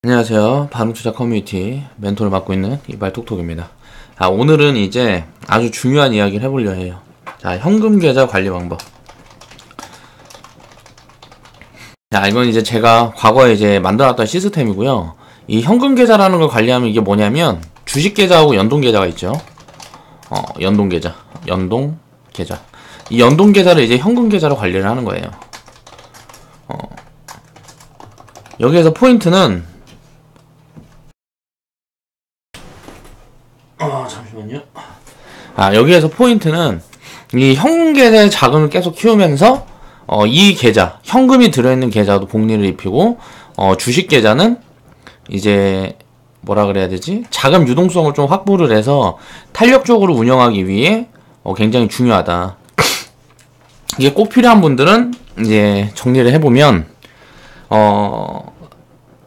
안녕하세요. 바른투자 커뮤니티 멘토를 맡고 있는 이발톡톡입니다. 오늘은 이제 아주 중요한 이야기를 해보려 해요. 자, 현금 계좌 관리 방법. 자, 이건 이제 제가 과거에 이제 만들어놨던 시스템이고요. 이 현금 계좌라는 걸 관리하면 이게 뭐냐면 주식 계좌하고 연동 계좌가 있죠. 연동 계좌, 연동 계좌. 이 연동 계좌를 이제 현금 계좌로 관리를 하는 거예요. 여기에서 포인트는 잠시만요. 여기에서 포인트는 이 현금 계좌의 자금을 계속 키우면서 이 계좌, 현금이 들어있는 계좌도 복리를 입히고 주식 계좌는 이제 뭐라 그래야 되지? 자금 유동성을 좀 확보를 해서 탄력적으로 운영하기 위해 굉장히 중요하다. 이게 꼭 필요한 분들은 이제 정리를 해보면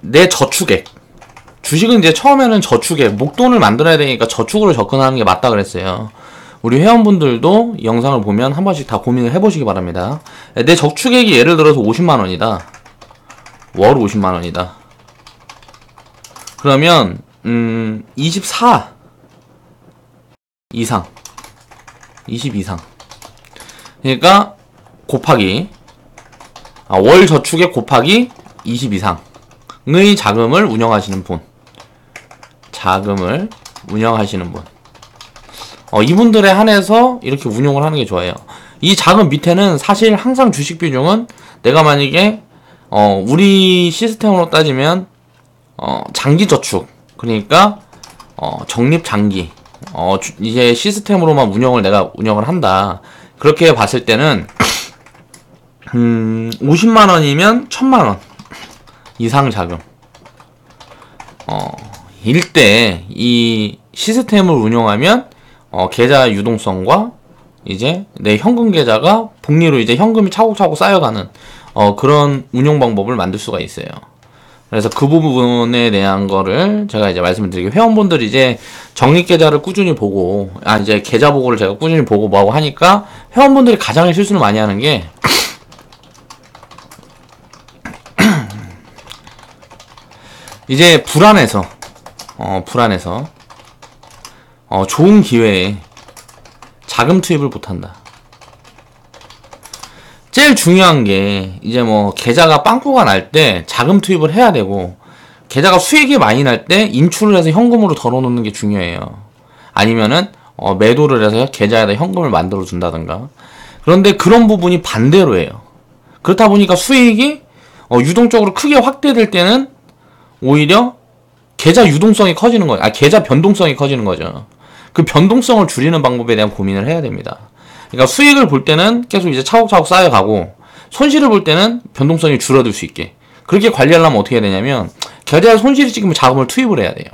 내 저축액, 주식은 이제 처음에는 저축액, 목돈을 만들어야 되니까 저축으로 접근하는 게 맞다 그랬어요. 우리 회원분들도 이 영상을 보면 한 번씩 다 고민을 해보시기 바랍니다. 내 저축액이 예를 들어서 50만원이다. 월 50만원이다. 그러면 24 이상, 20 이상. 그러니까 곱하기 월 저축액 곱하기 20 이상의 자금을 운영하시는 분. 자금을 운영하시는 분. 이분들에 한해서 이렇게 운용을 하는 게 좋아요. 이 자금 밑에는 사실 항상 주식 비중은 내가 만약에 우리 시스템으로 따지면 장기 저축, 그러니까 적립 장기, 이제 시스템으로만 내가 운영을 한다. 그렇게 봤을 때는 50만원이면 1000만원 이상 자금 일대 이 시스템을 운용하면 계좌 유동성과 이제 내 현금 계좌가 복리로 이제 현금이 차곡차곡 쌓여가는 그런 운용 방법을 만들 수가 있어요. 그래서 그 부분에 대한 거를 제가 이제 말씀을 드리고, 회원분들이 이제 적립 계좌를 꾸준히 보고, 이제 계좌 보고를 제가 꾸준히 보고 뭐하고 하니까 회원분들이 가장 실수를 많이 하는 게 이제 불안해서 좋은 기회에 자금 투입을 못한다. 제일 중요한 게 이제 뭐 계좌가 빵꾸가 날 때 자금 투입을 해야 되고, 계좌가 수익이 많이 날 때 인출을 해서 현금으로 덜어놓는 게 중요해요. 아니면은 매도를 해서 계좌에다 현금을 만들어 준다든가. 그런데 그런 부분이 반대로 해요. 그렇다 보니까 수익이 유동적으로 크게 확대될 때는 오히려 계좌 유동성이 커지는 거예요. 계좌 변동성이 커지는 거죠. 그 변동성을 줄이는 방법에 대한 고민을 해야 됩니다. 그러니까 수익을 볼 때는 계속 이제 차곡차곡 쌓여가고, 손실을 볼 때는 변동성이 줄어들 수 있게. 그렇게 관리하려면 어떻게 해야 되냐면, 계좌에 손실이 찍히면 자금을 투입을 해야 돼요.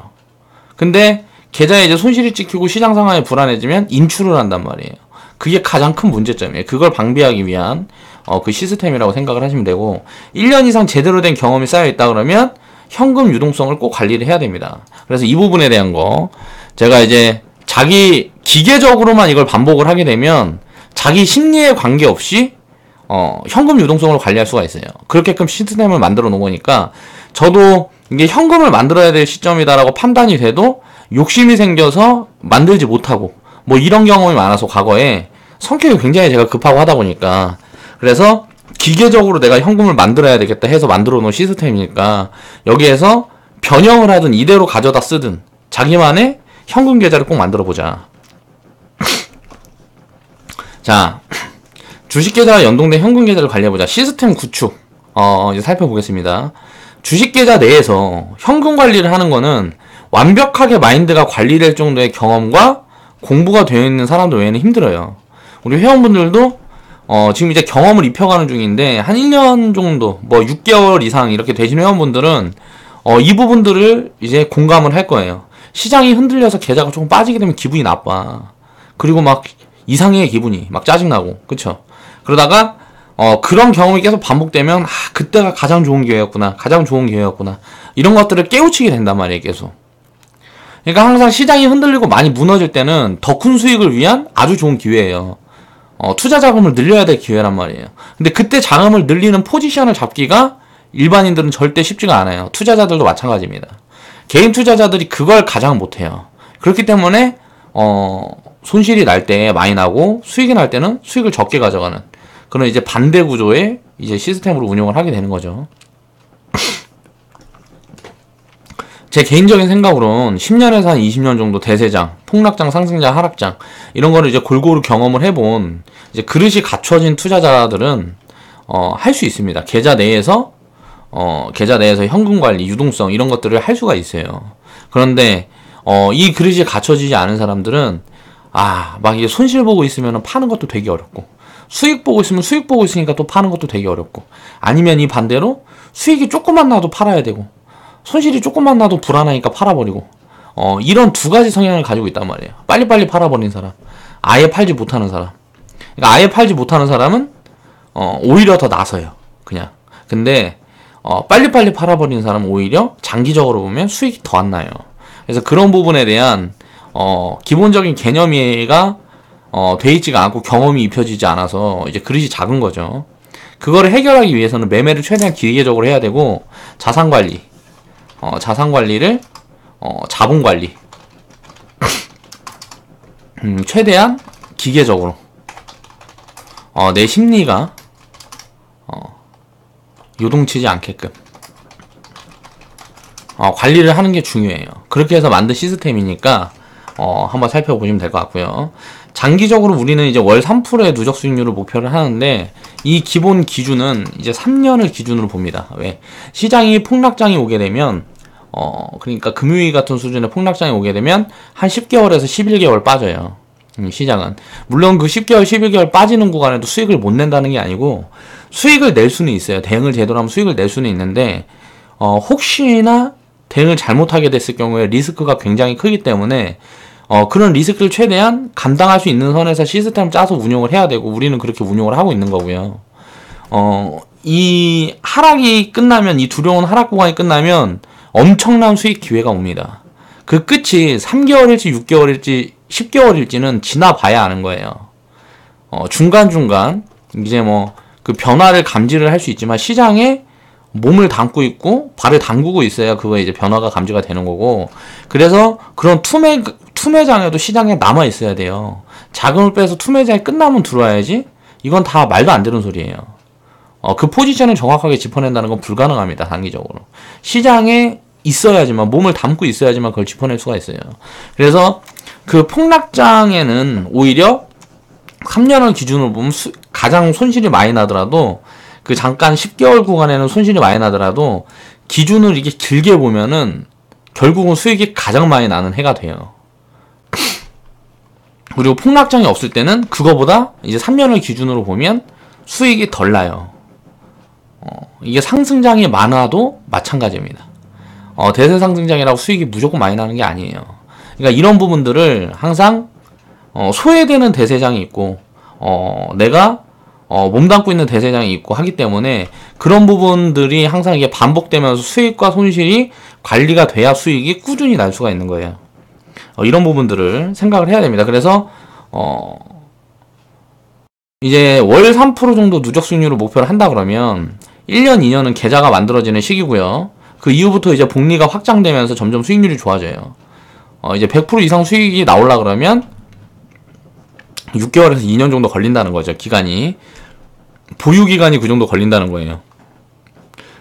근데 계좌에 이제 손실이 찍히고 시장 상황이 불안해지면 인출을 한단 말이에요. 그게 가장 큰 문제점이에요. 그걸 방비하기 위한 그 시스템이라고 생각을 하시면 되고, 1년 이상 제대로 된 경험이 쌓여있다 그러면 현금 유동성을 꼭 관리를 해야 됩니다. 그래서 이 부분에 대한 거 제가 이제 자기 기계적으로만 이걸 반복을 하게 되면 자기 심리에 관계없이 현금 유동성을 관리할 수가 있어요. 그렇게끔 시스템을 만들어 놓은 거니까, 저도 이게 현금을 만들어야 될 시점이다라고 판단이 돼도 욕심이 생겨서 만들지 못하고 뭐 이런 경험이 많아서, 과거에 성격이 굉장히 제가 급하고 하다 보니까, 그래서 기계적으로 내가 현금을 만들어야 되겠다 해서 만들어 놓은 시스템이니까, 여기에서 변형을 하든 이대로 가져다 쓰든 자기만의 현금 계좌를 꼭 만들어 보자. 자, 주식 계좌와 연동된 현금 계좌를 관리해보자. 시스템 구축 이제 살펴보겠습니다. 주식 계좌 내에서 현금 관리를 하는 거는 완벽하게 마인드가 관리될 정도의 경험과 공부가 되어 있는 사람들 외에는 힘들어요. 우리 회원분들도 지금 이제 경험을 입혀가는 중인데, 한 1년 정도, 뭐 6개월 이상 이렇게 되신 회원분들은 이 부분들을 이제 공감을 할 거예요. 시장이 흔들려서 계좌가 조금 빠지게 되면 기분이 나빠. 그리고 막 이상해, 기분이 막 짜증나고, 그쵸? 그러다가 그런 경험이 계속 반복되면 그때가 가장 좋은 기회였구나, 가장 좋은 기회였구나, 이런 것들을 깨우치게 된단 말이에요, 계속. 그러니까 항상 시장이 흔들리고 많이 무너질 때는 더 큰 수익을 위한 아주 좋은 기회예요. 투자 자금을 늘려야 될 기회란 말이에요. 근데 그때 자금을 늘리는 포지션을 잡기가 일반인들은 절대 쉽지가 않아요. 투자자들도 마찬가지입니다. 개인 투자자들이 그걸 가장 못해요. 그렇기 때문에 손실이 날 때 많이 나고 수익이 날 때는 수익을 적게 가져가는 그런 이제 반대 구조의 이제 시스템으로 운영을 하게 되는 거죠. 제 개인적인 생각으로는 10년에서 한 20년 정도 대세장, 폭락장, 상승장, 하락장 이런 거를 이제 골고루 경험을 해본 이제 그릇이 갖춰진 투자자들은 할 수 있습니다. 계좌 내에서 현금 관리, 유동성 이런 것들을 할 수가 있어요. 그런데 이 그릇이 갖춰지지 않은 사람들은 막 이게 손실 보고 있으면 파는 것도 되게 어렵고 수익 보고 있으면 수익 보고 있으니까 또 파는 것도 되게 어렵고 아니면 이 반대로 수익이 조금만 나도 팔아야 되고 손실이 조금만 나도 불안하니까 팔아버리고 이런 두 가지 성향을 가지고 있단 말이에요. 빨리빨리 팔아버린 사람, 아예 팔지 못하는 사람. 그러니까 아예 팔지 못하는 사람은 오히려 더 나서요. 그냥. 근데 빨리빨리 팔아버리는 사람은 오히려 장기적으로 보면 수익이 더 안 나요. 그래서 그런 부분에 대한 기본적인 개념이가 돼 있지가 않고 경험이 입혀지지 않아서 이제 그릇이 작은 거죠. 그거를 해결하기 위해서는 매매를 최대한 기계적으로 해야 되고 자산관리, 자산관리를 자본관리 최대한 기계적으로 내 심리가 요동치지 않게끔 관리를 하는 게 중요해요. 그렇게 해서 만든 시스템이니까 한번 살펴보시면 될 것 같고요. 장기적으로 우리는 이제 월 3%의 누적 수익률을 목표를 하는데 이 기본 기준은 이제 3년을 기준으로 봅니다. 왜? 시장이 폭락장이 오게 되면 그러니까 금융위기 같은 수준의 폭락장이 오게 되면 한 10개월에서 11개월 빠져요. 시장은. 물론 그 10개월, 11개월 빠지는 구간에도 수익을 못 낸다는 게 아니고 수익을 낼 수는 있어요. 대응을 제대로 하면 수익을 낼 수는 있는데 혹시나 대응을 잘못하게 됐을 경우에 리스크가 굉장히 크기 때문에 그런 리스크를 최대한 감당할 수 있는 선에서 시스템을 짜서 운용을 해야 되고 우리는 그렇게 운용을 하고 있는 거고요. 이 하락이 끝나면 이 두려운 하락 구간이 끝나면 엄청난 수익 기회가 옵니다. 그 끝이 3개월일지 6개월일지 10개월일지는 지나봐야 아는 거예요. 중간중간 이제 뭐 그 변화를 감지를 할 수 있지만 시장에 몸을 담고 있고 발을 담그고 있어야 그거에 이제 변화가 감지가 되는 거고 그래서 그런 투매장에도 시장에 남아 있어야 돼요. 자금을 빼서 투매장이 끝나면 들어와야지 이건 다 말도 안 되는 소리예요. 그 포지션을 정확하게 짚어낸다는 건 불가능합니다. 단기적으로. 시장에 있어야지만 몸을 담고 있어야지만 그걸 짚어낼 수가 있어요. 그래서 그 폭락장에는 오히려 3년을 기준으로 보면 가장 손실이 많이 나더라도 그 잠깐 10개월 구간에는 손실이 많이 나더라도 기준을 이게 길게 보면은 결국은 수익이 가장 많이 나는 해가 돼요. 그리고 폭락장이 없을 때는 그거보다 이제 3년을 기준으로 보면 수익이 덜 나요. 이게 상승장이 많아도 마찬가지입니다. 대세 상승장이라고 수익이 무조건 많이 나는 게 아니에요. 그러니까 이런 부분들을 항상 소외되는 대세장이 있고 내가 몸담고 있는 대세장이 있고 하기 때문에 그런 부분들이 항상 이게 반복되면서 수익과 손실이 관리가 돼야 수익이 꾸준히 날 수가 있는 거예요. 이런 부분들을 생각을 해야 됩니다. 그래서 이제 월 3% 정도 누적 수익률을 목표를 한다 그러면 1년, 2년은 계좌가 만들어지는 시기고요. 그 이후부터 이제 복리가 확장되면서 점점 수익률이 좋아져요. 이제 100% 이상 수익이 나오려 그러면 6개월에서 2년 정도 걸린다는 거죠. 기간이. 보유 기간이 그 정도 걸린다는 거예요.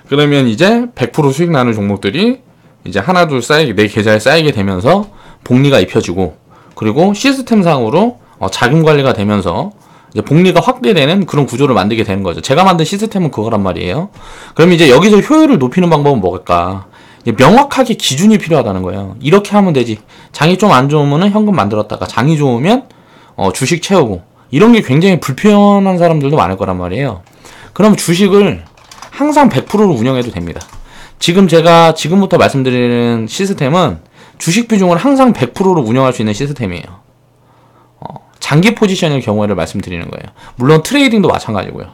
그러면 이제 100% 수익 나는 종목들이 이제 하나 둘 쌓이게 내 계좌에 쌓이게 되면서 복리가 입혀지고 그리고 시스템상으로 자금 관리가 되면서 이제 복리가 확대되는 그런 구조를 만들게 되는 거죠. 제가 만든 시스템은 그거란 말이에요. 그럼 이제 여기서 효율을 높이는 방법은 뭘까? 명확하게 기준이 필요하다는 거예요. 이렇게 하면 되지. 장이 좀 안 좋으면 현금 만들었다가 장이 좋으면 주식 채우고 이런 게 굉장히 불편한 사람들도 많을 거란 말이에요. 그럼 주식을 항상 100%로 운영해도 됩니다. 제가 지금부터 말씀드리는 시스템은 주식 비중을 항상 100%로 운영할 수 있는 시스템이에요. 장기 포지션의 경우를 말씀드리는 거예요. 물론 트레이딩도 마찬가지고요.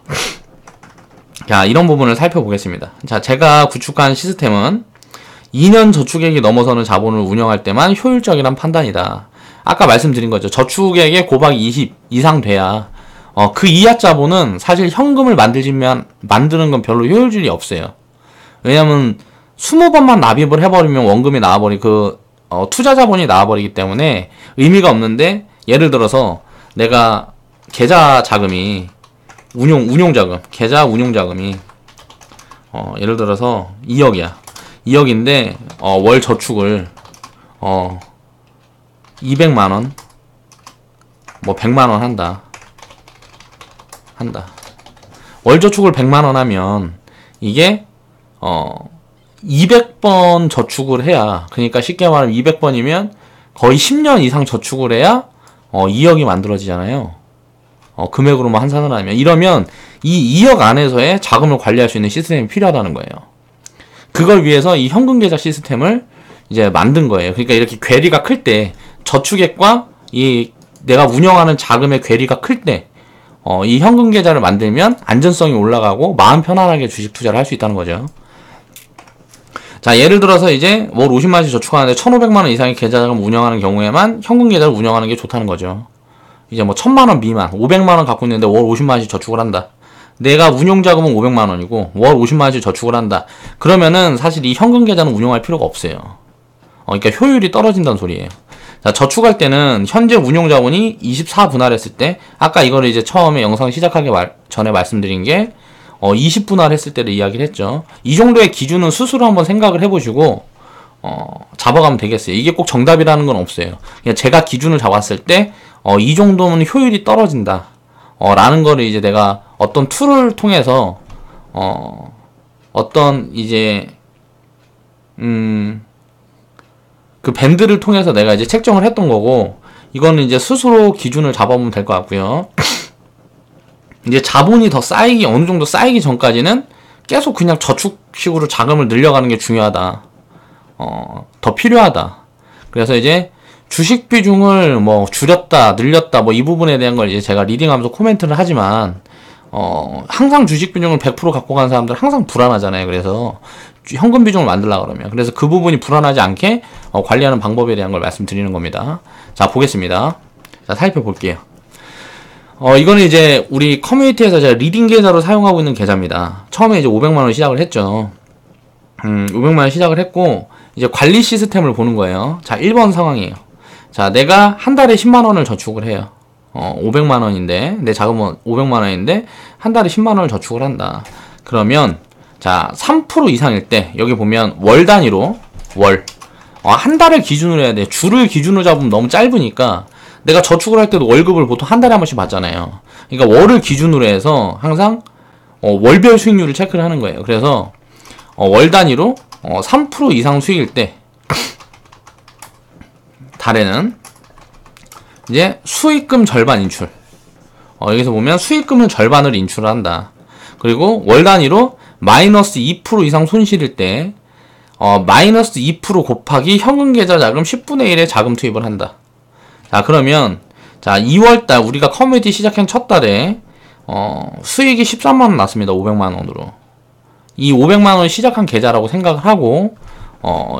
자, 이런 부분을 살펴보겠습니다. 자, 제가 구축한 시스템은 2년 저축액이 넘어서는 자본을 운영할 때만 효율적이란 판단이다. 아까 말씀드린 거죠. 저축액의 고박 20 이상 돼야 그 이하 자본은 사실 현금을 만드는 건 별로 효율이 없어요. 왜냐면 20번만 납입을 해버리면 원금이 나와버리 투자 자본이 나와버리기 때문에 의미가 없는데, 예를 들어서 내가 계좌 자금이 운용 자금, 계좌 운용 자금이 예를 들어서 2억이야. 2억인데 월 저축을 200만원, 뭐 100만원 한다. 월 저축을 100만원 하면 이게 200번 저축을 해야, 그러니까 쉽게 말하면 200번이면 거의 10년 이상 저축을 해야 2억이 만들어지잖아요. 금액으로만 환산을 하면. 이러면 이 2억 안에서의 자금을 관리할 수 있는 시스템이 필요하다는 거예요. 그걸 위해서 이 현금 계좌 시스템을 이제 만든 거예요. 그러니까 이렇게 괴리가 클 때, 저축액과 이 내가 운영하는 자금의 괴리가 클 때, 이 현금 계좌를 만들면 안전성이 올라가고 마음 편안하게 주식 투자를 할 수 있다는 거죠. 자, 예를 들어서 이제 월 50만원씩 저축하는데 1,500만원 이상의 계좌 자금 운영하는 경우에만 현금 계좌를 운영하는 게 좋다는 거죠. 이제 뭐 1,000만원 미만, 500만원 갖고 있는데 월 50만원씩 저축을 한다. 내가 운용 자금은 500만원이고 월 50만원씩 저축을 한다. 그러면은 사실 이 현금 계좌는 운용할 필요가 없어요. 그러니까 효율이 떨어진다는 소리예요. 자, 저축할 때는 현재 운용 자본이 24분할 했을 때, 아까 이거를 이제 처음에 영상 시작하기 전에 말씀드린 게 20분할 했을 때를 이야기를 했죠. 이 정도의 기준은 스스로 한번 생각을 해보시고 잡아가면 되겠어요. 이게 꼭 정답이라는 건 없어요. 그냥 제가 기준을 잡았을 때 이 정도면 효율이 떨어진다 라는 거를 이제 내가 어떤 툴을 통해서 어떤 이제 그 밴드를 통해서 내가 이제 책정을 했던 거고, 이거는 이제 스스로 기준을 잡아보면 될 것 같고요. 이제 자본이 더 쌓이기, 어느 정도 쌓이기 전까지는 계속 그냥 저축식으로 자금을 늘려가는 게 중요하다. 더 필요하다. 그래서 이제 주식 비중을 뭐 줄였다, 늘렸다, 뭐 이 부분에 대한 걸 이제 제가 리딩하면서 코멘트를 하지만, 항상 주식 비중을 100% 갖고 가는 사람들은 항상 불안하잖아요. 그래서 현금 비중을 만들려고 그러면. 그래서 그 부분이 불안하지 않게 관리하는 방법에 대한 걸 말씀드리는 겁니다. 자, 보겠습니다. 자, 살펴볼게요. 이거는 이제 우리 커뮤니티에서 제가 리딩 계좌로 사용하고 있는 계좌입니다. 처음에 이제 500만원 시작을 했죠. 500만원 시작을 했고, 이제 관리 시스템을 보는 거예요. 자, 1번 상황이에요. 자, 내가 한 달에 10만원을 저축을 해요. 500만원인데, 내 자금은 500만원인데, 한 달에 10만원을 저축을 한다. 그러면, 자, 3% 이상일 때, 여기 보면 월 단위로, 한 달을 기준으로 해야 돼. 주를 기준으로 잡으면 너무 짧으니까, 내가 저축을 할 때도 월급을 보통 한 달에 한 번씩 받잖아요. 그러니까 월을 기준으로 해서 항상 월별 수익률을 체크를 하는 거예요. 그래서 월 단위로 3% 이상 수익일 때, 달에는 이제 수익금 절반 인출. 여기서 보면 수익금을 절반을 인출을 한다. 그리고 월 단위로 마이너스 2% 이상 손실일 때 마이너스 2% 곱하기 현금 계좌 자금 10분의 1의 자금 투입을 한다. 자, 그러면 자, 2월달 우리가 커뮤니티 시작한 첫 달에 수익이 13만원 났습니다. 500만원으로. 이 500만원 시작한 계좌라고 생각을 하고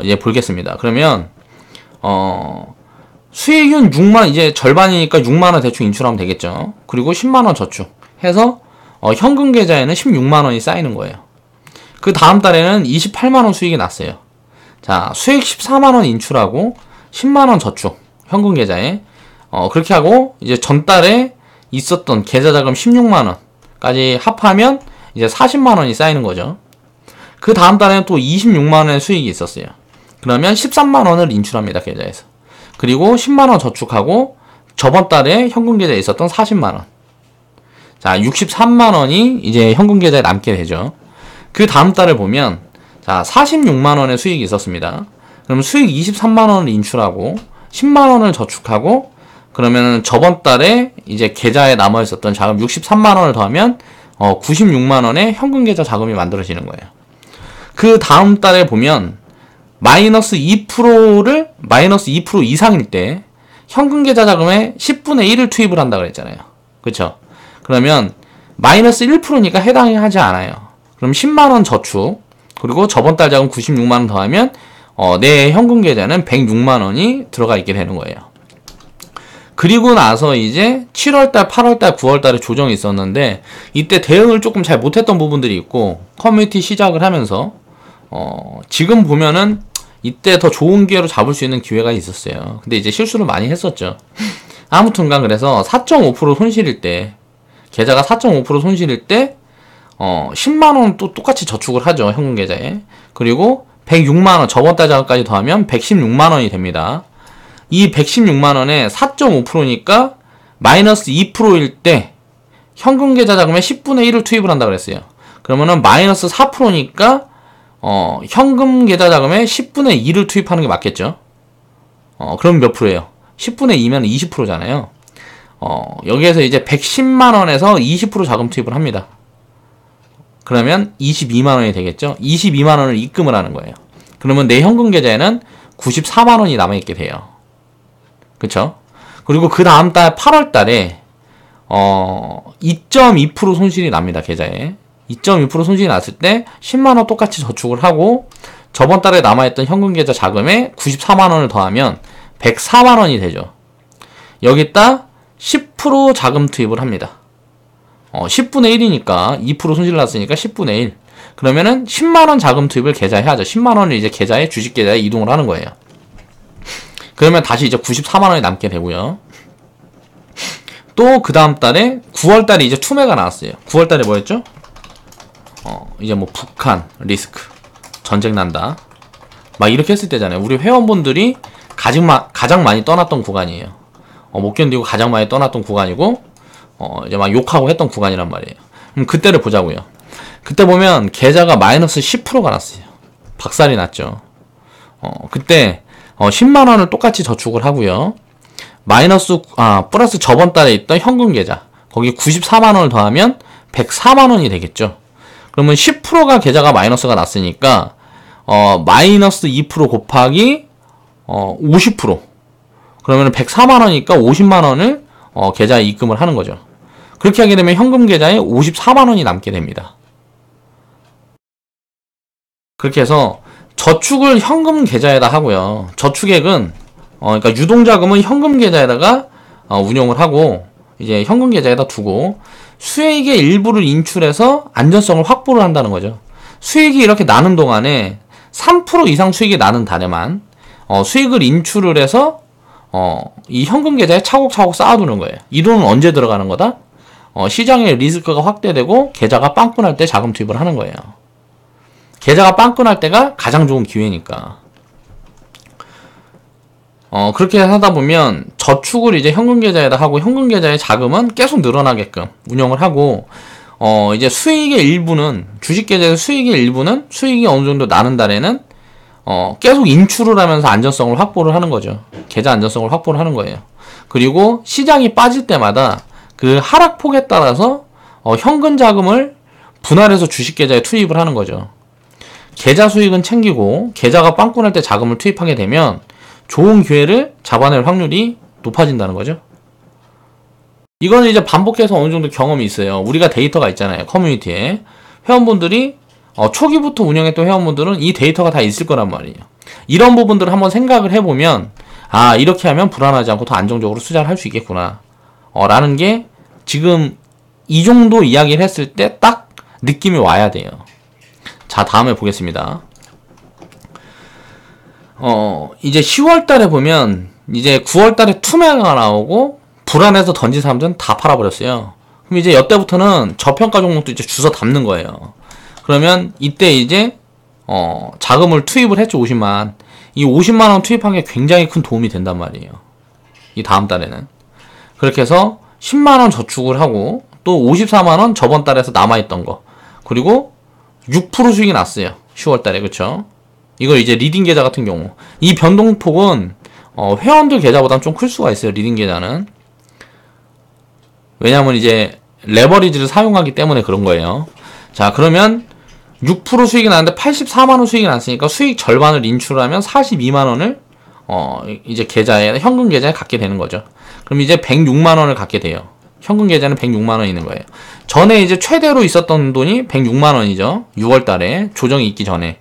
이제 보겠습니다. 그러면 수익은 6만, 이제 절반이니까 6만원 대충 인출하면 되겠죠. 그리고 10만원 저축 해서 현금 계좌에는 16만원이 쌓이는 거예요. 그 다음 달에는 28만원 수익이 났어요. 자, 수익 14만원 인출하고 10만원 저축 현금 계좌에 그렇게 하고, 이제 전달에 있었던 계좌 자금 16만원까지 합하면 이제 40만원이 쌓이는 거죠. 그 다음 달에는 또 26만원의 수익이 있었어요. 그러면 13만원을 인출합니다, 계좌에서. 그리고 10만원 저축하고 저번 달에 현금 계좌에 있었던 40만원. 자, 63만원이 이제 현금 계좌에 남게 되죠. 그 다음 달을 보면, 자, 46만원의 수익이 있었습니다. 그럼 수익 23만원을 인출하고 10만원을 저축하고, 그러면 저번 달에 이제 계좌에 남아 있었던 자금 63만원을 더하면 96만원의 현금 계좌 자금이 만들어지는 거예요. 그 다음 달에 보면 마이너스 2% 이상일 때 현금 계좌 자금의 10분의 1을 투입을 한다 그랬잖아요. 그쵸? 그러면 마이너스 1%니까 해당이 하지 않아요. 그럼 10만원 저축, 그리고 저번 달 자금 96만원 더하면 내 현금 계좌는 106만원이 들어가 있게 되는 거예요. 그리고 나서 이제 7월달, 8월달, 9월달에 조정이 있었는데, 이때 대응을 조금 잘 못했던 부분들이 있고, 커뮤니티 시작을 하면서 지금 보면은 이때 더 좋은 기회로 잡을 수 있는 기회가 있었어요. 근데 이제 실수를 많이 했었죠. 아무튼간 그래서 4.5% 손실일 때, 계좌가 4.5% 손실일 때 10만원 또 똑같이 저축을 하죠. 현금 계좌에. 그리고 106만원, 저번 달 자금까지 더하면 116만원이 됩니다. 이 116만원에 4.5%니까 마이너스 2%일 때 현금 계좌 자금의 10분의 1을 투입을 한다 그랬어요. 그러면은 마이너스 4%니까 현금 계좌 자금의 10분의 2를 투입하는 게 맞겠죠. 그럼 몇 프로예요? 10분의 2면 20%잖아요. 여기에서 이제 110만원에서 20% 자금 투입을 합니다. 그러면 22만원이 되겠죠. 22만원을 입금을 하는 거예요. 그러면 내 현금 계좌에는 94만원이 남아있게 돼요. 그쵸? 그리고 그 다음 달 8월 달에 2.2% 손실이 납니다. 계좌에 2.2% 손실이 났을 때 10만원 똑같이 저축을 하고 저번 달에 남아있던 현금 계좌 자금에 94만원을 더하면 104만원이 되죠. 여기다 10% 자금 투입을 합니다. 10분의 1이니까 2% 손실 났으니까 10분의 1. 그러면은 10만원 자금 투입을 계좌에 해야죠. 10만원을 이제 계좌에, 주식 계좌에 이동을 하는 거예요. 그러면 다시 이제 94만원이 남게 되고요. 또 그 다음 달에 9월 달에 이제 투매가 나왔어요. 9월 달에 뭐였죠? 이제 뭐 북한 리스크, 전쟁 난다, 막 이렇게 했을 때잖아요. 우리 회원분들이 가장 많이 떠났던 구간이에요. 못 견디고 가장 많이 떠났던 구간이고, 이제 막 욕하고 했던 구간이란 말이에요. 그럼 그때를 보자고요. 그때 보면 계좌가 마이너스 10%가 났어요. 박살이 났죠. 그때 10만원을 똑같이 저축을 하고요. 플러스 저번 달에 있던 현금 계좌, 거기 94만원을 더하면 104만원이 되겠죠. 그러면 10%가 계좌가 마이너스가 났으니까 마이너스 2% 곱하기 50%, 그러면 104만원이니까 50만원을 계좌에 입금을 하는 거죠. 그렇게 하게 되면 현금 계좌에 54만원이 남게 됩니다. 그렇게 해서 저축을 현금 계좌에다 하고요. 저축액은 그러니까 유동자금은 현금 계좌에다가 운용을 하고 이제 현금 계좌에다 두고 수익의 일부를 인출해서 안전성을 확보를 한다는 거죠. 수익이 이렇게 나는 동안에 3% 이상 수익이 나는 달에만 수익을 인출을 해서 이 현금 계좌에 차곡차곡 쌓아두는 거예요. 이 돈은 언제 들어가는 거다? 시장의 리스크가 확대되고 계좌가 빵꾸 날 때 자금 투입을 하는 거예요. 계좌가 빵꾸 날 때가 가장 좋은 기회니까. 그렇게 하다 보면 저축을 이제 현금 계좌에다 하고 현금 계좌의 자금은 계속 늘어나게끔 운영을 하고 이제 수익의 일부는, 주식 계좌의 수익의 일부는 수익이 어느 정도 나는 달에는 계속 인출을 하면서 안전성을 확보를 하는 거죠. 계좌 안전성을 확보를 하는 거예요. 그리고 시장이 빠질 때마다 그 하락폭에 따라서 현금 자금을 분할해서 주식 계좌에 투입을 하는 거죠. 계좌 수익은 챙기고 계좌가 빵꾸 날 때 자금을 투입하게 되면 좋은 기회를 잡아낼 확률이 높아진다는 거죠. 이거는 이제 반복해서 어느 정도 경험이 있어요. 우리가 데이터가 있잖아요. 커뮤니티에. 회원분들이 초기부터 운영했던 회원분들은 이 데이터가 다 있을 거란 말이에요. 이런 부분들을 한번 생각을 해보면 이렇게 하면 불안하지 않고 더 안정적으로 투자를 할 수 있겠구나 라는 게 지금 이 정도 이야기를 했을 때 딱 느낌이 와야 돼요. 자, 다음에 보겠습니다. 이제 10월 달에 보면 이제 9월 달에 투매가 나오고 불안해서 던진 사람들은 다 팔아버렸어요. 그럼 이제 이때부터는 저평가 종목도 이제 주워 담는 거예요. 그러면 이때 이제 자금을 투입을 했죠. 50만. 이 50만원 투입한 게 굉장히 큰 도움이 된단 말이에요. 이 다음 달에는. 그렇게 해서 10만원 저축을 하고 또 54만원 저번 달에서 남아있던 거, 그리고 6% 수익이 났어요. 10월 달에. 그쵸? 이거 이제 리딩 계좌 같은 경우 이 변동폭은 회원들 계좌보다는 좀 클 수가 있어요. 리딩 계좌는. 왜냐면 이제 레버리지를 사용하기 때문에 그런 거예요. 자, 그러면 6% 수익이 나는데 84만원 수익이 났으니까 수익 절반을 인출하면 42만원을 이제 계좌에, 현금 계좌에 갖게 되는 거죠. 그럼 이제 106만원을 갖게 돼요. 현금 계좌는 106만원 있는 거예요. 전에 이제 최대로 있었던 돈이 106만원이죠. 6월 달에 조정이 있기 전에.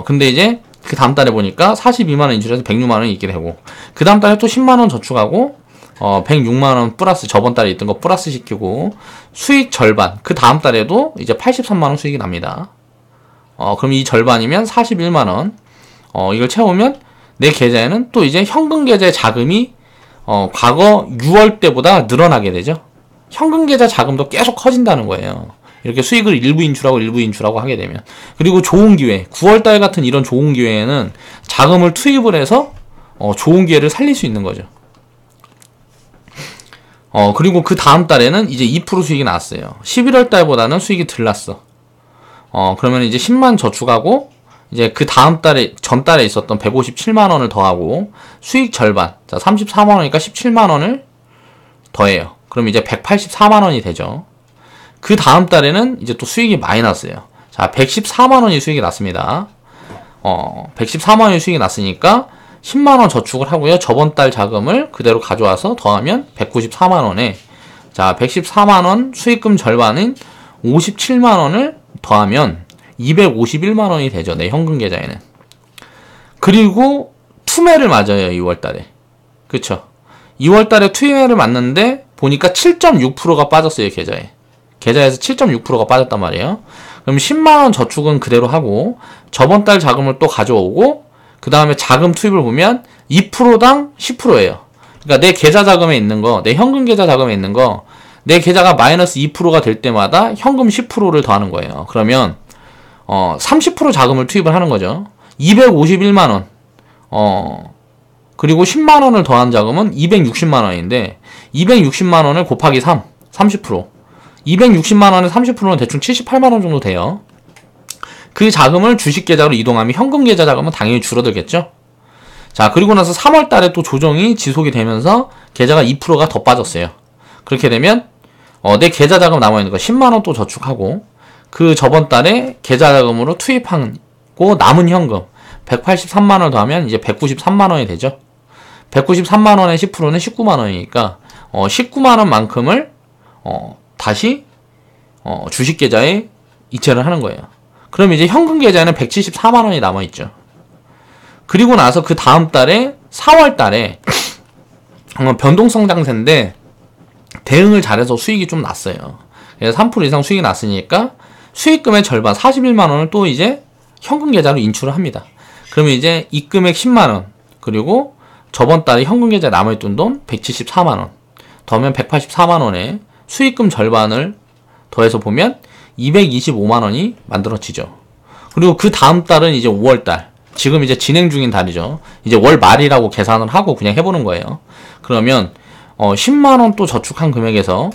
근데 이제 그 다음 달에 보니까 42만원 인출해서 106만원이 있게 되고, 그 다음 달에 또 10만원 저축하고 106만원 플러스 저번 달에 있던 거 플러스 시키고 수익 절반, 그 다음 달에도 이제 83만원 수익이 납니다. 그럼 이 절반이면 41만원. 이걸 채우면 내 계좌에는 또 이제 현금 계좌의 자금이 과거 6월 때보다 늘어나게 되죠. 현금 계좌 자금도 계속 커진다는 거예요. 이렇게 수익을 일부 인출하고 하게 되면. 그리고 좋은 기회, 9월달 같은 이런 좋은 기회에는 자금을 투입을 해서 좋은 기회를 살릴 수 있는 거죠. 그리고 그 다음 달에는 이제 2% 수익이 나왔어요. 11월 달보다는 수익이 덜 났어. 그러면 이제 10만 저축하고 이제 그 다음 달에, 전 달에 있었던 157만원을 더하고 수익 절반, 자 34만원이니까 17만원을 더해요. 그럼 이제 184만원이 되죠. 그 다음 달에는 이제 또 수익이 많이 났어요. 자 114만원이 수익이 났습니다. 114만원이 수익이 났으니까 10만원 저축을 하고요. 저번 달 자금을 그대로 가져와서 더하면 194만원에, 자 114만원 수익금 절반인 57만원을 더하면 251만원이 되죠. 내 현금 계좌에는. 그리고 투매를 맞아요. 2월달에. 그쵸? 2월달에 투매를 맞는데 보니까 7.6%가 빠졌어요. 계좌에서 7.6%가 빠졌단 말이에요. 그럼 10만원 저축은 그대로 하고 저번 달 자금을 또 가져오고 그 다음에 자금 투입을 보면 2%당 10%예요. 그러니까 내 계좌 자금에 있는 거, 내 현금 계좌 자금에 있는 거, 내 계좌가 마이너스 2%가 될 때마다 현금 10%를 더하는 거예요. 그러면 30% 자금을 투입을 하는 거죠. 251만원. 그리고 10만원을 더한 자금은 260만원인데 260만원을 곱하기 3, 30%. 260만원에 30%는 대충 78만원 정도 돼요. 그 자금을 주식 계좌로 이동하면 현금 계좌 자금은 당연히 줄어들겠죠. 자, 그리고 나서 3월 달에 또 조정이 지속이 되면서 계좌가 2%가 더 빠졌어요. 그렇게 되면 내 계좌 자금 남아있는 거 10만원 또 저축하고 그 저번 달에 계좌 자금으로 투입하고 남은 현금 183만원을 더하면 이제 193만원이 되죠. 193만원의 10%는 19만원이니까 19만원만큼을 다시 주식 계좌에 이체를 하는 거예요. 그럼 이제 현금 계좌에는 174만원이 남아있죠. 그리고 나서 그 다음 달에 4월 달에 변동성장세인데 대응을 잘해서 수익이 좀 났어요. 그래서 3% 이상 수익이 났으니까 수익금의 절반 41만원을 또 이제 현금 계좌로 인출을 합니다. 그러면 이제 입금액 10만원 그리고 저번 달에 현금 계좌에 남아있던 돈 174만원 더하면 184만원에 수익금 절반을 더해서 보면 225만원이 만들어지죠. 그리고 그 다음 달은 이제 5월달, 지금 이제 진행 중인 달이죠. 이제 월 말이라고 계산을 하고 그냥 해보는 거예요. 그러면 10만원 또 저축한 금액에서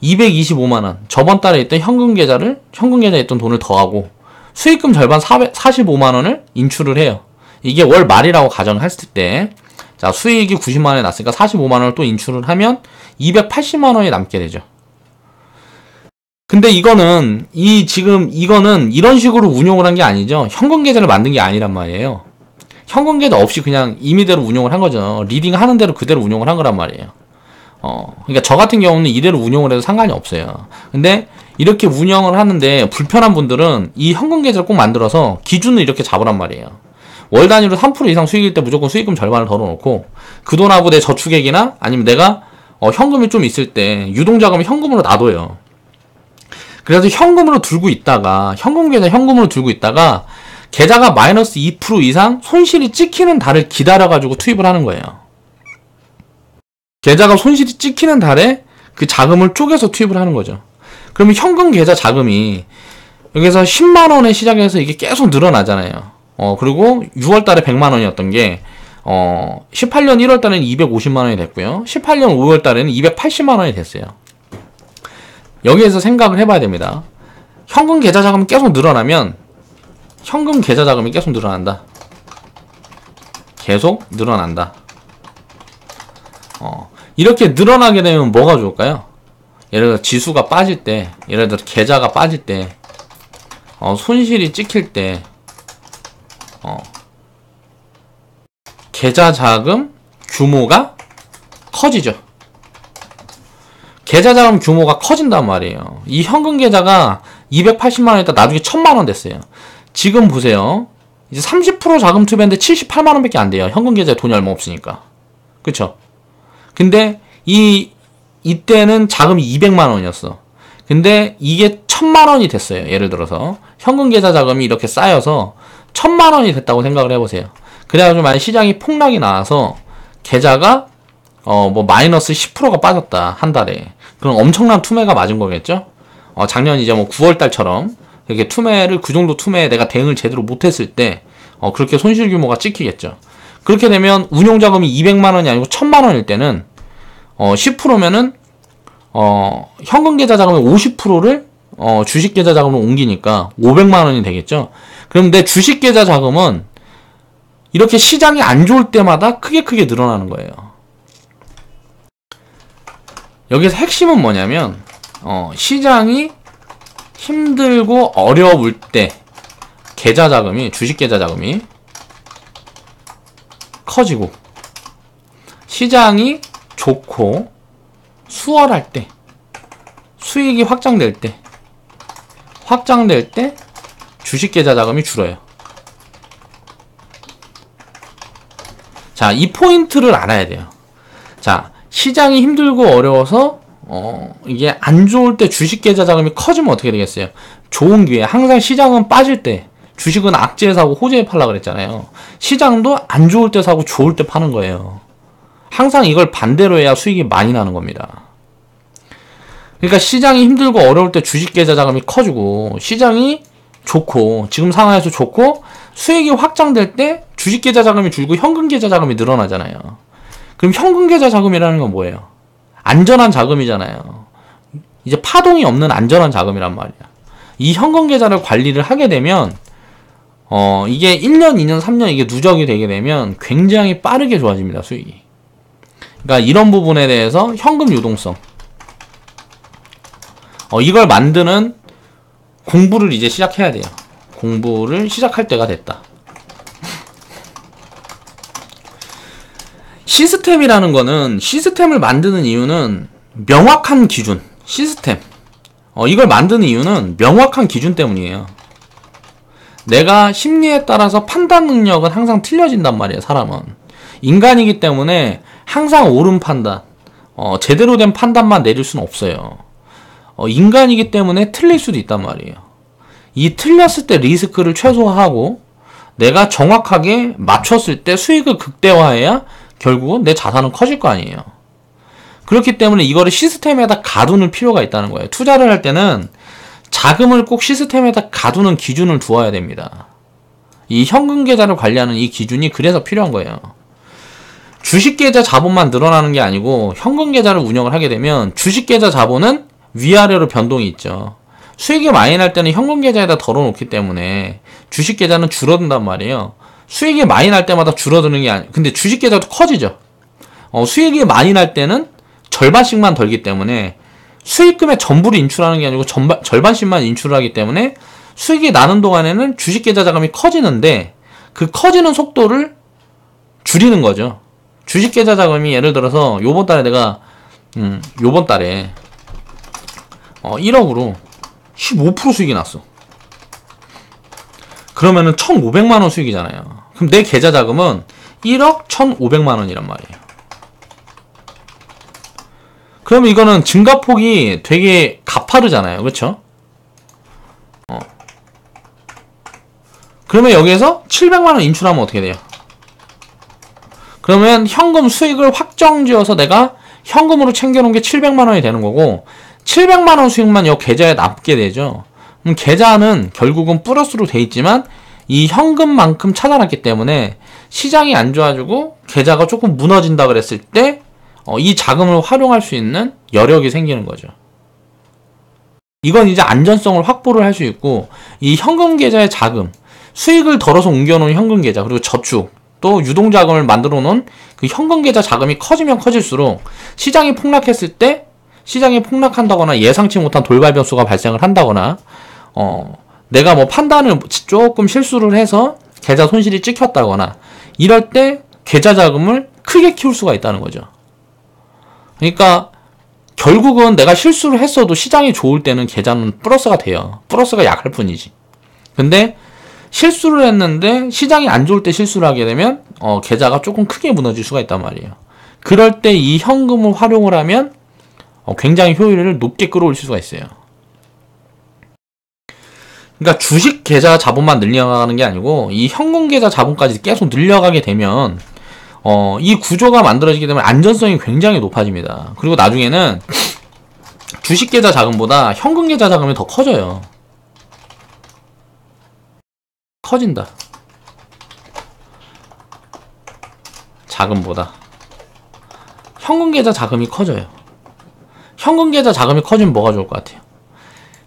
225만원, 저번 달에 있던 현금 계좌에 있던 돈을 더하고 수익금 절반 45만원을 인출을 해요. 이게 월 말이라고 가정을 했을 때, 자, 수익이 90만원이 났으니까 45만원을 또 인출을 하면 280만원이 남게 되죠. 근데 이거는 이런 식으로 운용을 한 게 아니죠. 현금 계좌를 만든 게 아니란 말이에요. 현금 계좌 없이 그냥 임의대로 운용을 한 거죠. 리딩 하는 대로 그대로 운용을 한 거란 말이에요. 그러니까 저 같은 경우는 이대로 운용을 해도 상관이 없어요. 근데 이렇게 운영을 하는데 불편한 분들은 이 현금 계좌를 꼭 만들어서 기준을 이렇게 잡으란 말이에요. 월 단위로 3% 이상 수익일 때 무조건 수익금 절반을 덜어놓고 그 돈하고 내 저축액이나 아니면 내가 현금이 좀 있을 때 유동자금을 현금으로 놔둬요. 그래서 현금으로 들고 있다가 현금으로 들고 있다가 계좌가 마이너스 2% 이상 손실이 찍히는 달을 기다려가지고 투입을 하는 거예요. 계좌가 손실이 찍히는 달에 그 자금을 쪼개서 투입을 하는 거죠. 그러면 현금 계좌 자금이 여기서 10만원에 시작해서 이게 계속 늘어나잖아요. 그리고 6월달에 100만원이었던 게 18년 1월달에는 250만원이 됐고요. 18년 5월달에는 280만원이 됐어요. 여기에서 생각을 해봐야 됩니다. 현금 계좌 자금이 계속 늘어나면 현금 계좌 자금이 계속 늘어난다. 계속 늘어난다. 이렇게 늘어나게 되면 뭐가 좋을까요? 예를 들어 지수가 빠질 때, 예를 들어 계좌가 빠질 때, 손실이 찍힐 때, 계좌 자금 규모가 커지죠. 계좌 자금 규모가 커진단 말이에요. 이 현금 계좌가 280만원이다 나중에 1000만원 됐어요. 지금 보세요. 이제 30% 자금 투입했는데 78만원밖에 안 돼요. 현금 계좌에 돈이 얼마 없으니까. 그쵸? 근데 이때는 자금이 200만원이었어. 근데 이게 1000만원이 됐어요. 예를 들어서 현금 계좌 자금이 이렇게 쌓여서 1000만 원이 됐다고 생각을 해보세요. 그래가지고 만약 시장이 폭락이 나와서 계좌가 뭐 마이너스 10%가 빠졌다 한 달에. 그럼 엄청난 투매가 맞은 거겠죠. 작년 이제 뭐 9월달처럼 이렇게 투매를 그 정도 투매에 내가 대응을 제대로 못했을 때 그렇게 손실 규모가 찍히겠죠. 그렇게 되면 운용자금이 200만 원이 아니고 1000만 원일 때는 10%면은 현금 계좌 자금의 50%를 주식 계좌 자금으로 옮기니까 500만 원이 되겠죠. 그럼 내 주식 계좌 자금은 이렇게 시장이 안 좋을 때마다 크게 늘어나는 거예요. 여기서 핵심은 뭐냐면 시장이 힘들고 어려울 때 계좌 자금이, 주식 계좌 자금이 커지고, 시장이 좋고 수월할 때, 수익이 확장될 때 주식 계좌 자금이 줄어요. 자, 이 포인트를 알아야 돼요. 자, 시장이 힘들고 어려워서 이게 안 좋을 때 주식 계좌 자금이 커지면 어떻게 되겠어요? 좋은 기회. 항상 시장은 빠질 때, 주식은 악재에 사고 호재에 팔라 그랬잖아요. 시장도 안 좋을 때 사고 좋을 때 파는 거예요. 항상 이걸 반대로 해야 수익이 많이 나는 겁니다. 그러니까 시장이 힘들고 어려울 때 주식 계좌 자금이 커지고, 시장이 좋고 지금 상황에서 좋고 수익이 확장될 때 주식 계좌 자금이 줄고 현금 계좌 자금이 늘어나잖아요. 그럼 현금 계좌 자금이라는 건 뭐예요? 안전한 자금이잖아요. 이제 파동이 없는 안전한 자금이란 말이야. 이 현금 계좌를 관리를 하게 되면 이게 1년, 2년, 3년 이게 누적이 되게 되면 굉장히 빠르게 좋아집니다, 수익이. 그러니까 이런 부분에 대해서 현금 유동성, 이걸 만드는 공부를 이제 시작해야 돼요. 공부를 시작할 때가 됐다. 시스템이라는 거는, 시스템을 만드는 이유는 명확한 기준, 시스템. 이걸 만드는 이유는 명확한 기준 때문이에요. 내가 심리에 따라서 판단 능력은 항상 틀려진단 말이에요, 사람은. 인간이기 때문에 항상 옳은 판단, 제대로 된 판단만 내릴 수는 없어요. 인간이기 때문에 틀릴 수도 있단 말이에요. 이 틀렸을 때 리스크를 최소화하고 내가 정확하게 맞췄을 때 수익을 극대화해야 결국은 내 자산은 커질 거 아니에요. 그렇기 때문에 이거를 시스템에다 가두는 필요가 있다는 거예요. 투자를 할 때는 자금을 꼭 시스템에다 가두는 기준을 두어야 됩니다. 이 현금 계좌를 관리하는 이 기준이 그래서 필요한 거예요. 주식 계좌 자본만 늘어나는 게 아니고 현금 계좌를 운영을 하게 되면 주식 계좌 자본은 위아래로 변동이 있죠. 수익이 많이 날 때는 현금 계좌에다 덜어놓기 때문에 주식 계좌는 줄어든단 말이에요. 수익이 많이 날 때마다 줄어드는 게 아니에요. 근데 주식 계좌도 커지죠. 수익이 많이 날 때는 절반씩만 덜기 때문에 수익금의 전부를 인출하는 게 아니고 절반씩만 인출을 하기 때문에 수익이 나는 동안에는 주식 계좌 자금이 커지는데 그 커지는 속도를 줄이는 거죠. 주식 계좌 자금이 예를 들어서 요번 달에 내가 요번 달에 1억으로 15% 수익이 났어. 그러면은 1,500만원 수익이잖아요. 그럼 내 계좌 자금은 1억 1,500만원이란 말이에요. 그러면 이거는 증가폭이 되게 가파르잖아요. 그렇죠? 그러면 여기에서 700만원 인출하면 어떻게 돼요? 그러면 현금 수익을 확정지어서 내가 현금으로 챙겨놓은 게 700만원이 되는 거고 700만원 수익만 이 계좌에 남게 되죠. 그럼 계좌는 결국은 플러스로 돼 있지만 이 현금만큼 찾아놨기 때문에 시장이 안 좋아지고 계좌가 조금 무너진다 그랬을 때 이 자금을 활용할 수 있는 여력이 생기는 거죠. 이건 이제 안전성을 확보를 할 수 있고 이 현금 계좌의 자금, 수익을 덜어서 옮겨놓은 현금 계좌, 그리고 저축, 또 유동자금을 만들어 놓은 그 현금 계좌 자금이 커지면 커질수록 시장이 폭락했을 때 시장이 폭락한다거나 예상치 못한 돌발 변수가 발생을 한다거나 내가 뭐 판단을 조금 실수를 해서 계좌 손실이 찍혔다거나 이럴 때 계좌 자금을 크게 키울 수가 있다는 거죠. 그러니까 결국은 내가 실수를 했어도 시장이 좋을 때는 계좌는 플러스가 돼요. 플러스가 약할 뿐이지. 근데 실수를 했는데 시장이 안 좋을 때 실수를 하게 되면 계좌가 조금 크게 무너질 수가 있단 말이에요. 그럴 때 이 현금을 활용을 하면 굉장히 효율을 높게 끌어올릴 수가 있어요. 그러니까 주식 계좌 자본만 늘려가는 게 아니고 이 현금 계좌 자본까지 계속 늘려가게 되면 이 구조가 만들어지게 되면 안전성이 굉장히 높아집니다. 그리고 나중에는 주식 계좌 자금보다 현금 계좌 자금이 더 커져요. 커진다. 자금보다 현금 계좌 자금이 커져요. 현금 계좌 자금이 커지면 뭐가 좋을 것 같아요?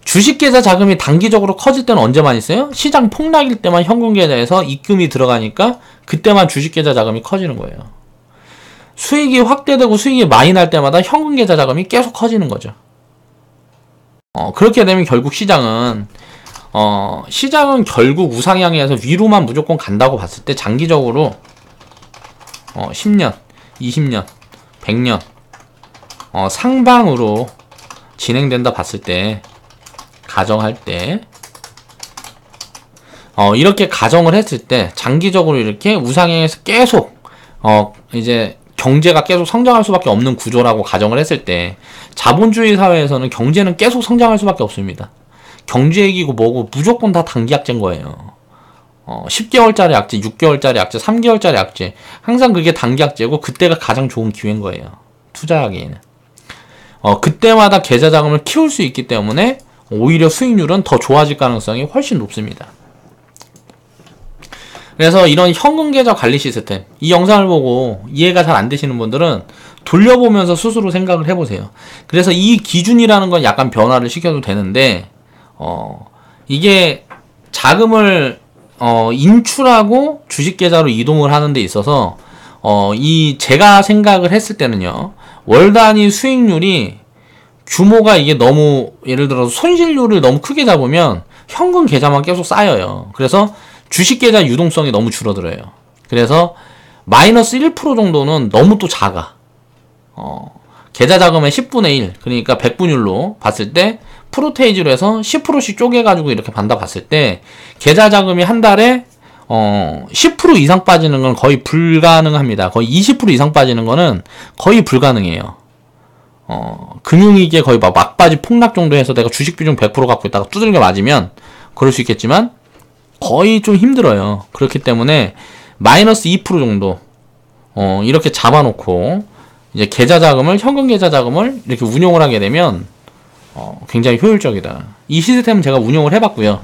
주식 계좌 자금이 단기적으로 커질 때는 언제만 있어요? 시장 폭락일 때만 현금 계좌에서 입금이 들어가니까 그때만 주식 계좌 자금이 커지는 거예요. 수익이 확대되고 수익이 많이 날 때마다 현금 계좌 자금이 계속 커지는 거죠. 그렇게 되면 결국 시장은 결국 우상향해서 위로만 무조건 간다고 봤을 때 장기적으로 10년, 20년, 100년 상방으로 진행된다 봤을 때 가정할 때 이렇게 가정을 했을 때 장기적으로 이렇게 우상향해서 계속 이제 경제가 계속 성장할 수밖에 없는 구조라고 가정을 했을 때 자본주의 사회에서는 경제는 계속 성장할 수밖에 없습니다. 경제액이고 뭐고 무조건 다 단기 약제인 거예요. 10개월짜리 약제, 6개월짜리 약제, 3개월짜리 약제 항상 그게 단기 약제고 그때가 가장 좋은 기회인 거예요. 투자하기에는. 그때마다 계좌 자금을 키울 수 있기 때문에 오히려 수익률은 더 좋아질 가능성이 훨씬 높습니다. 그래서 이런 현금 계좌 관리 시스템, 이 영상을 보고 이해가 잘 안 되시는 분들은 돌려보면서 스스로 생각을 해보세요. 그래서 이 기준이라는 건 약간 변화를 시켜도 되는데 이게 자금을 인출하고 주식 계좌로 이동을 하는 데 있어서 제가 생각을 했을 때는요, 월 단위 수익률이 규모가 이게 너무 예를 들어서 손실률을 너무 크게 잡으면 현금 계좌만 계속 쌓여요. 그래서 주식 계좌 유동성이 너무 줄어들어요. 그래서 마이너스 1% 정도는 너무 또 작아. 계좌 자금의 10분의 1, 그러니까 100분율로 봤을 때 프로테이지로 해서 10%씩 쪼개가지고 이렇게 반다 봤을 때 계좌 자금이 한 달에 10% 이상 빠지는 건 거의 불가능합니다. 거의 20% 이상 빠지는 거는 거의 불가능해요. 금융위기에 거의 막바지 폭락 정도 해서 내가 주식 비중 100% 갖고 있다가 두들겨 맞으면 그럴 수 있겠지만 거의 좀 힘들어요. 그렇기 때문에 마이너스 2% 정도 이렇게 잡아놓고 이제 계좌 자금을, 현금 계좌 자금을 이렇게 운용을 하게 되면 굉장히 효율적이다. 이 시스템은 제가 운용을 해봤고요.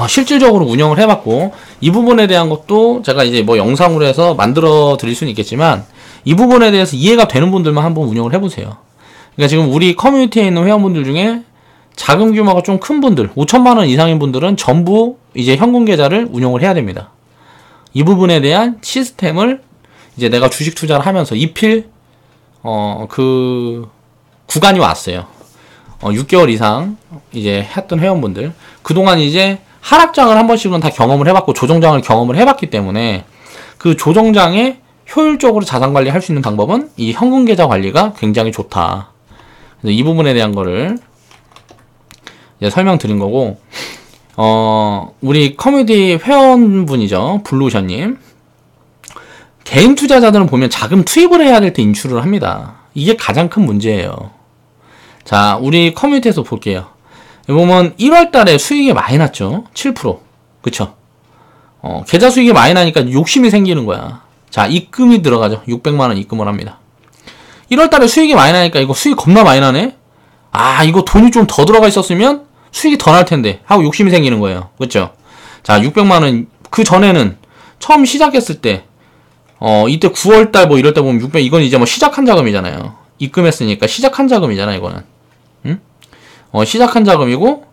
실질적으로 운영을 해봤고, 이 부분에 대한 것도 제가 이제 뭐 영상으로 해서 만들어 드릴 수는 있겠지만 이 부분에 대해서 이해가 되는 분들만 한번 운영을 해보세요. 그러니까 지금 우리 커뮤니티에 있는 회원분들 중에 자금 규모가 좀 큰 분들, 5천만원 이상인 분들은 전부 이제 현금 계좌를 운용을 해야 됩니다. 이 부분에 대한 시스템을 이제 내가 주식 투자를 하면서 입힐 그 구간이 왔어요. 6개월 이상 이제 했던 회원분들, 그동안 이제 하락장을 한 번씩은 다 경험을 해봤고 조정장을 경험을 해봤기 때문에 그 조정장에 효율적으로 자산 관리할 수 있는 방법은 이 현금 계좌 관리가 굉장히 좋다. 그래서 이 부분에 대한 거를 이제 설명드린 거고, 우리 커뮤니티 회원분이죠, 블루셔님. 개인 투자자들은 보면 자금 투입을 해야 될 때 인출을 합니다. 이게 가장 큰 문제예요. 자, 우리 커뮤니티에서 볼게요. 여기 보면 1월 달에 수익이 많이 났죠. 7%. 그쵸? 계좌 수익이 많이 나니까 욕심이 생기는 거야. 자, 입금이 들어가죠. 600만원 입금을 합니다. 1월 달에 수익이 많이 나니까 이거 수익 겁나 많이 나네? 이거 돈이 좀 더 들어가 있었으면 수익이 더 날 텐데 하고 욕심이 생기는 거예요. 그쵸? 자, 600만원, 그 전에는 처음 시작했을 때 이때 9월달 뭐 이럴 때 보면 600, 이건 이제 뭐 시작한 자금이잖아요. 입금했으니까 시작한 자금이잖아, 이거는. 응? 시작한 자금이고,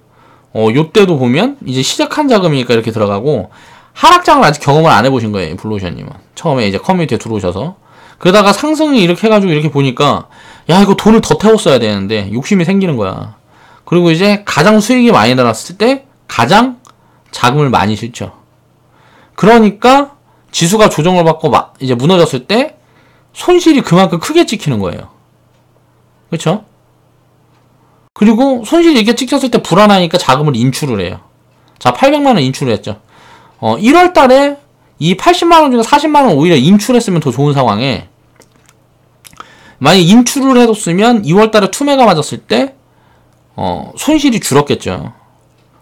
요때도 보면 이제 시작한 자금이니까 이렇게 들어가고, 하락장을 아직 경험을 안 해보신 거예요, 블루오션님은. 처음에 이제 커뮤니티에 들어오셔서. 그러다가 상승이 이렇게 해가지고 이렇게 보니까, 야, 이거 돈을 더 태웠어야 되는데, 욕심이 생기는 거야. 그리고 이제 가장 수익이 많이 날았을 때, 가장 자금을 많이 실죠. 그러니까, 지수가 조정을 받고 이제 무너졌을 때, 손실이 그만큼 크게 찍히는 거예요. 그쵸? 그리고 손실이 이렇게 찍혔을 때 불안하니까 자금을 인출을 해요. 자, 800만원 인출을 했죠. 1월 달에 이 80만원 중에 40만원 오히려 인출했으면 더 좋은 상황에, 만약 인출을 해뒀으면 2월 달에 투매가 맞았을 때, 손실이 줄었겠죠.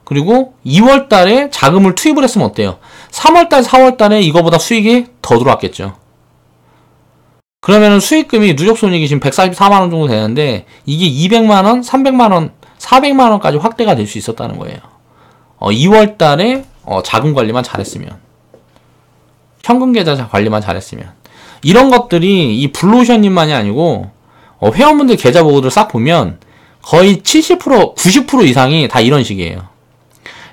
그리고 2월 달에 자금을 투입을 했으면 어때요? 3월 달, 4월 달에 이거보다 수익이 더 들어왔겠죠. 그러면은 수익금이 누적 손익이 지금 144만 원 정도 되는데 이게 200만 원, 300만 원, 400만 원까지 확대가 될 수 있었다는 거예요. 2월 달에 자금 관리만 잘했으면, 현금 계좌 관리만 잘했으면, 이런 것들이 이 블루오션님만이 아니고 회원분들 계좌 보고들 싹 보면 거의 70%, 90% 이상이 다 이런 식이에요.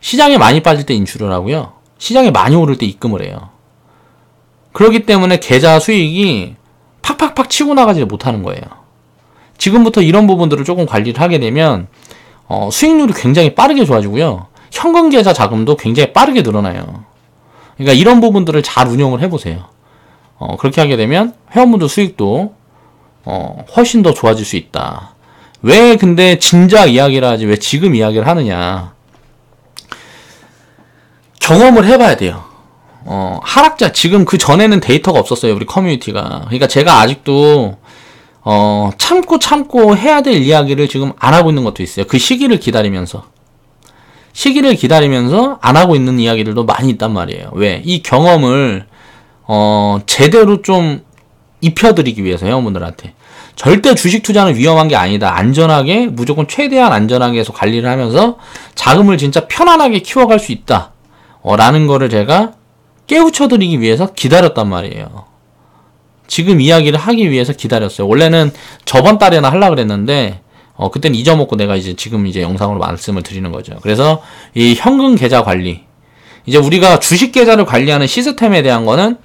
시장에 많이 빠질 때 인출을 하고요. 시장에 많이 오를 때 입금을 해요. 그렇기 때문에 계좌 수익이 팍팍팍 치고 나가지 못하는 거예요. 지금부터 이런 부분들을 조금 관리를 하게 되면 수익률이 굉장히 빠르게 좋아지고요. 현금 계좌 자금도 굉장히 빠르게 늘어나요. 그러니까 이런 부분들을 잘 운영을 해보세요. 그렇게 하게 되면 회원분들 수익도 훨씬 더 좋아질 수 있다. 왜 근데 진작 이야기를 하지 왜 지금 이야기를 하느냐. 경험을 해봐야 돼요. 하락자, 지금 그 전에는 데이터가 없었어요. 우리 커뮤니티가. 그러니까 제가 아직도 참고 해야 될 이야기를 지금 안 하고 있는 것도 있어요. 그 시기를 기다리면서 안 하고 있는 이야기들도 많이 있단 말이에요. 왜? 이 경험을 제대로 좀 입혀드리기 위해서 회원분들한테. 절대 주식 투자는 위험한 게 아니다. 안전하게, 무조건 최대한 안전하게 해서 관리를 하면서 자금을 진짜 편안하게 키워갈 수 있다. 라는 거를 제가 깨우쳐드리기 위해서 기다렸단 말이에요. 지금 이야기를 하기 위해서 기다렸어요. 원래는 저번 달에나 하려고 그랬는데, 그때는 잊어먹고 내가 이제 지금 이제 영상으로 말씀을 드리는 거죠. 그래서 이 현금 계좌 관리. 이제 우리가 주식 계좌를 관리하는 시스템에 대한 거는,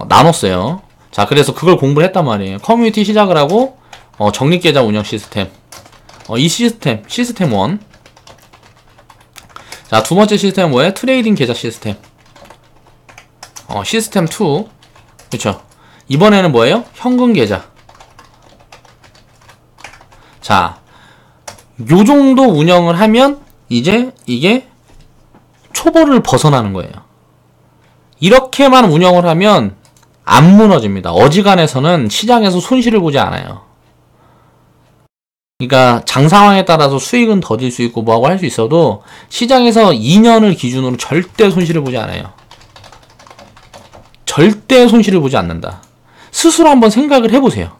나눴어요. 자, 그래서 그걸 공부를 했단 말이에요. 커뮤니티 시작을 하고, 적립계좌 운영 시스템. 이 시스템 1. 자, 두 번째 시스템은 뭐예요? 트레이딩 계좌 시스템. 시스템 2. 그쵸? 이번에는 뭐예요? 현금 계좌. 자, 요 정도 운영을 하면, 이제 이게 초보를 벗어나는 거예요. 이렇게만 운영을 하면, 안 무너집니다. 어지간해서는 시장에서 손실을 보지 않아요. 그러니까 장 상황에 따라서 수익은 더딜 수 있고 뭐하고 할 수 있어도 시장에서 2년을 기준으로 절대 손실을 보지 않아요. 절대 손실을 보지 않는다. 스스로 한번 생각을 해보세요.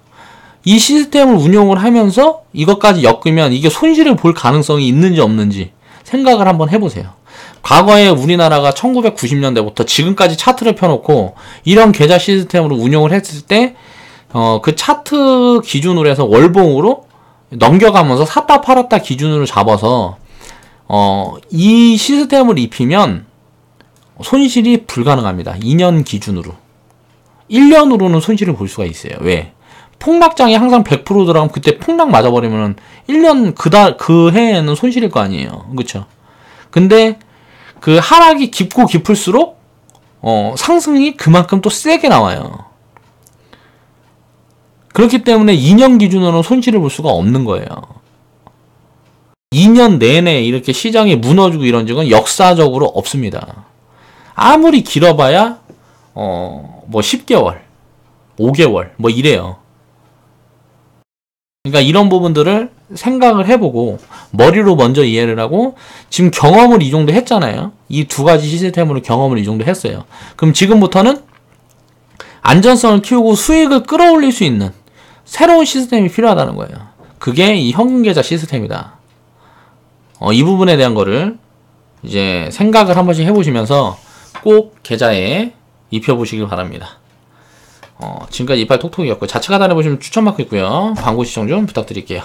이 시스템을 운용을 하면서 이것까지 엮으면 이게 손실을 볼 가능성이 있는지 없는지 생각을 한번 해보세요. 과거에 우리나라가 1990년대부터 지금까지 차트를 펴놓고 이런 계좌 시스템으로 운용을 했을 때 그 차트 기준으로 해서 월봉으로 넘겨가면서 샀다 팔았다 기준으로 잡아서 이 시스템을 입히면 손실이 불가능합니다. 2년 기준으로. 1년으로는 손실을 볼 수가 있어요. 왜? 폭락장이 항상 100% 들어가면 그때 폭락 맞아버리면 1년 그 해에는 손실일 거 아니에요. 그쵸? 근데 그 하락이 깊고 깊을수록 상승이 그만큼 또 세게 나와요. 그렇기 때문에 2년 기준으로는 손실을 볼 수가 없는 거예요. 2년 내내 이렇게 시장이 무너지고 이런 적은 역사적으로 없습니다. 아무리 길어봐야 뭐 10개월, 5개월 뭐 이래요. 그러니까 이런 부분들을 생각을 해보고 머리로 먼저 이해를 하고 지금 경험을 이 정도 했잖아요. 이 두 가지 시스템으로 경험을 이 정도 했어요. 그럼 지금부터는 안전성을 키우고 수익을 끌어올릴 수 있는 새로운 시스템이 필요하다는 거예요. 그게 이 현금계좌 시스템이다. 이 부분에 대한 거를 이제 생각을 한 번씩 해보시면서 꼭 계좌에 입혀보시길 바랍니다. 지금까지 이빨 톡톡이었고요. 좌측 하단에 보시면 추천마크 있고요. 광고 시청 좀 부탁드릴게요.